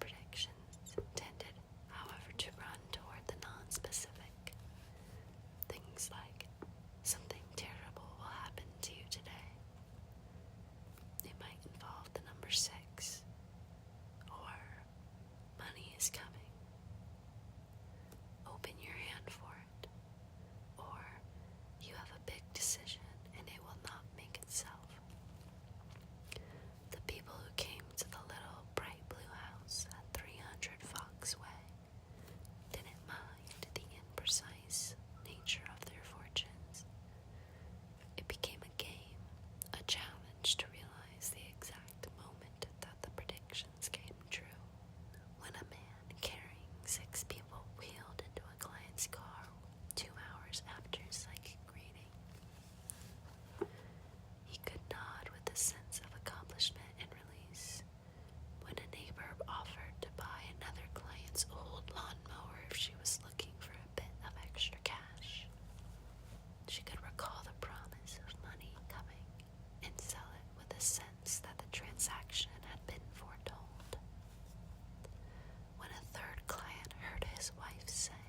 predictions tended, however, to run toward the non-specific. Things like, something terrible will happen to you today. It might involve the number 6, or money is coming. Open your hand for it, or you have a big decision and it will not make itself. The people who came to the little bright blue house at 300 Fox Way didn't mind the imprecise nature of their fortunes. It became a game, a challenge to realize the exact moment that the predictions came true. When a man carrying 6 people wheeled into a client's car 2 hours after psychic reading, he could nod with a sense of accomplishment and release. When a neighbor offered to buy another client's old lawnmower if she was looking for a bit of extra cash, she could recall the promise of money coming and sell it with a sense that the transaction had been foretold. When a third client heard his wife say,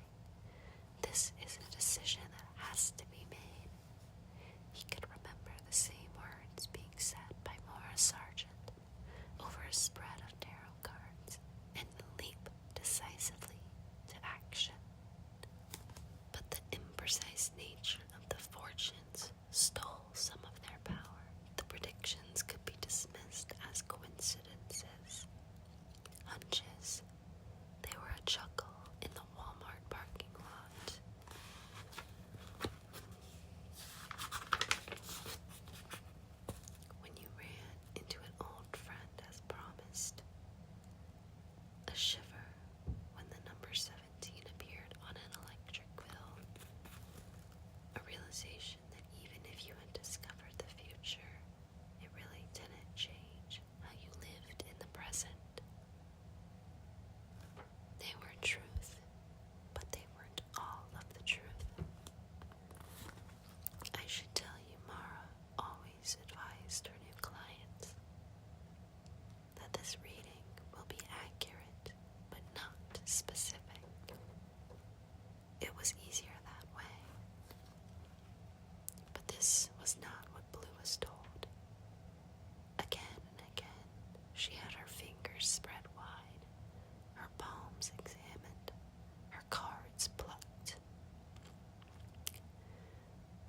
"This is a decision that has to be made," he could remember the same words being said by Maura Sargent over a spread of tarot cards and leap decisively to action. But the imprecise nature of the fortunes stole some of their power. The predictions could be dismissed as coincidences, hunches. They were a chuckle in the Walmart parking lot. When you ran into an old friend as promised, a shiver when the number 17 appeared on an electric bill, a realization that even if you had discovered the future, it really didn't change how you lived in the present. They were truth, but they weren't all of the truth. I should tell you, Mara always advised her new clients that this reading will be accurate, but not specific. It was easier that way. But this was not what Blue was told. Again and again, she had her fingers spread wide, her palms examined, her cards plucked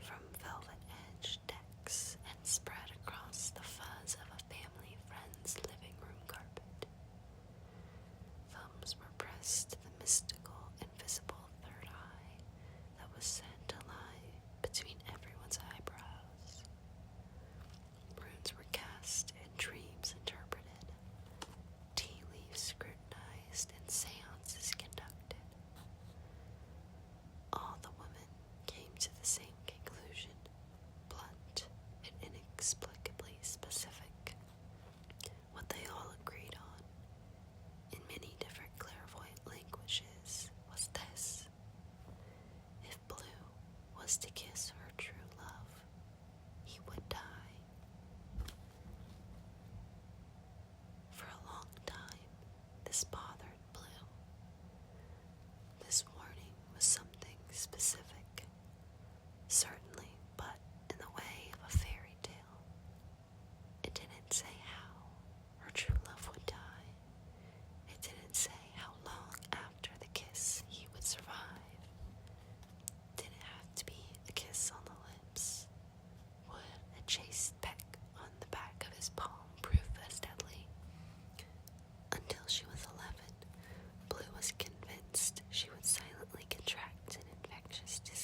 from velvet-edged decks and spread across the fuzz of a family friend's living room carpet. Thumbs were pressed to the mystical, invisible third eye that was said to lie between everyone's eyebrows. Runes were cast and dreams interpreted, tea leaves scrutinized, and seances conducted. All the women came to the same conclusion, blunt and inexplicably specific. What they all agreed on, in many different clairvoyant languages, was this: if Blue was to kiss her true love, he would die. For a long time, this bothered Blue. This warning was something specific, certainly, but in the way of a fairy tale. It didn't say how her true love would die. It didn't say how long after the kiss he would survive. It didn't have to be a kiss on the lips. Would a chaste peck on the back of his palm prove as deadly? Until she was 11, Blue was convinced she would silently contract an infectious disease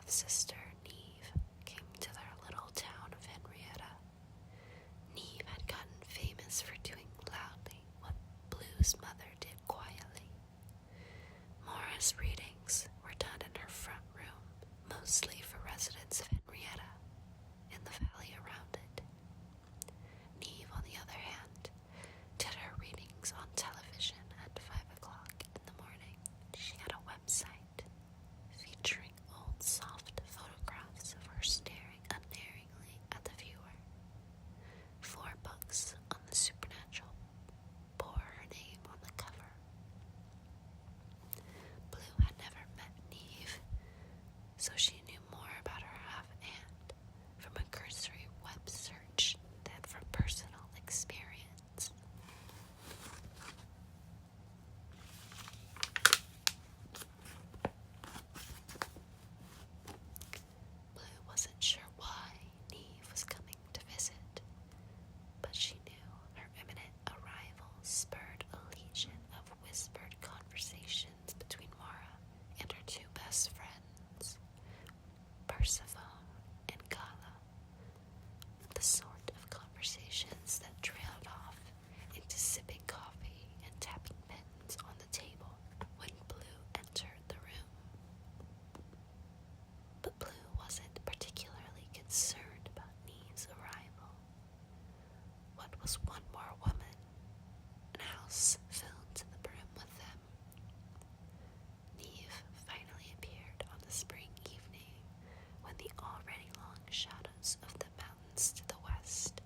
half-sister, Neve, came to their little town of Henrietta. Neve had gotten famous for doing loudly what Blue's mother did quietly. Mora's readings were done in her front room, mostly for residents of Henrietta and the valley around it. Neve, on the other hand, did her readings on television at 5 o'clock in the morning. She had a website featuring old soft photographs of her staring unerringly at the viewer. 4 books on the supernatural bore her name on the cover. Blue had never met Neve, so she knew more about her half-aunt from a cursory web search than from personal experience. Blue wasn't sure why Neve was coming to visit, but she knew her imminent arrival spurred a legion of whispered conversations between Mara and her 2 best friends, Persephone and Gala, the sort of conversations that trailed off into sipping coffee and tapping pens on the table when Blue entered the room. But Blue wasn't particularly concerned about Neve's arrival. What was one more woman, and a house filled to the brim with them? Neve finally appeared on the spring evening when the already long shadows of the mountains to the west